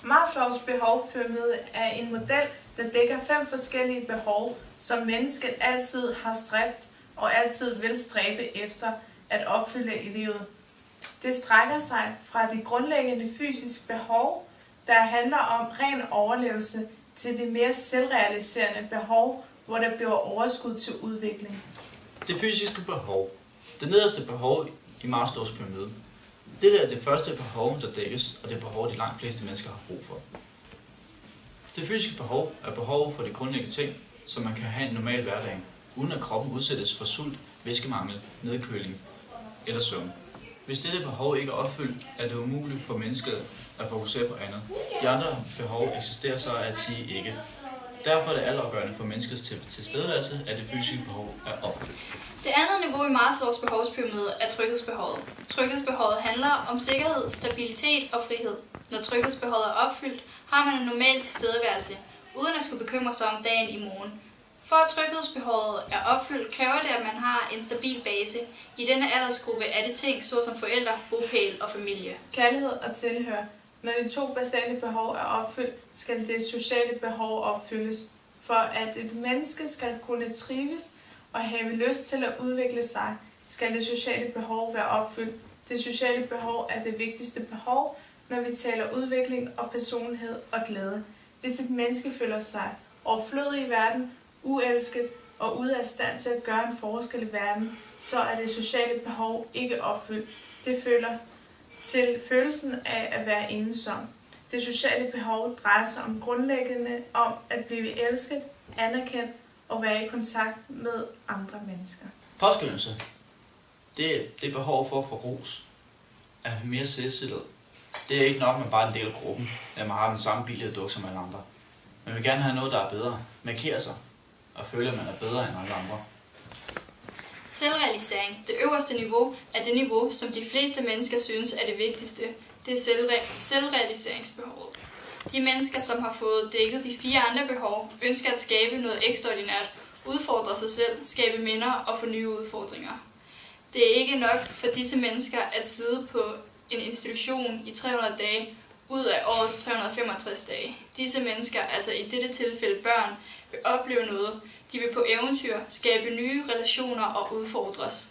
Maslows behovspyramide er en model, der dækker 5 forskellige behov, som mennesket altid har stræbt og altid vil stræbe efter at opfylde i livet. Det strækker sig fra de grundlæggende fysiske behov, der handler om ren overlevelse, til de mere selvrealiserende behov, hvor der bliver overskud til udvikling. Det fysiske behov. Det nederste behov i Maslows pyramide. Det er det første behov, der dækkes, og det er behov, de langt fleste mennesker har brug for. Det fysiske behov er behov for de grundlæggende ting, så man kan have en normal hverdag, uden at kroppen udsættes for sult, væskemangel, nedkøling eller søvn. Hvis dette behov ikke er opfyldt, er det umuligt for mennesket at fokusere på andet. De andre behov eksisterer så at sige ikke. Derfor er det altafgørende for menneskets tilstedeværelse, at det fysiske behov er opfyldt. Det andet niveau i Maslows behovspyramide er tryghedsbehovet. Tryghedsbehovet handler om sikkerhed, stabilitet og frihed. Når tryghedsbehovet er opfyldt, har man en normal tilstedeværelse, uden at skulle bekymre sig om dagen i morgen. For at tryghedsbehovet er opfyldt, kræver det, at man har en stabil base. I denne aldersgruppe er det ting såsom forældre, bopæl og familie. Kærlighed og tilhør. Når de 2 basale behov er opfyldt, skal det sociale behov opfyldes. For at et menneske skal kunne trives og have lyst til at udvikle sig, skal det sociale behov være opfyldt. Det sociale behov er det vigtigste behov, når vi taler udvikling og personlighed og glæde. Hvis et menneske føler sig overflødig i verden, uelsket og ude af stand til at gøre en forskel i verden, så er det sociale behov ikke opfyldt. Det føler til følelsen af at være ensom. Det sociale behov drejer sig om grundlæggende om at blive elsket, anerkendt og være i kontakt med andre mennesker. Påskyndelse. Det er behov for at få ros. At have mere selvtillid. Det er ikke nok, at man bare er en del af gruppen, at man har den samme bil og dukke som alle andre. Man vil gerne have noget, der er bedre. Markere sig og føle, at man er bedre end alle andre. Selvrealisering. Det øverste niveau er det niveau, som de fleste mennesker synes er det vigtigste. Det er selvrealiseringsbehovet. De mennesker, som har fået dækket de 4 andre behov, ønsker at skabe noget ekstraordinært, udfordre sig selv, skabe minder og få nye udfordringer. Det er ikke nok for disse mennesker at sidde på en institution i 300 dage ud af årets 365 dage. Disse mennesker, altså i dette tilfælde børn, vil opleve noget. De vil på eventyr, skabe nye relationer og udfordres.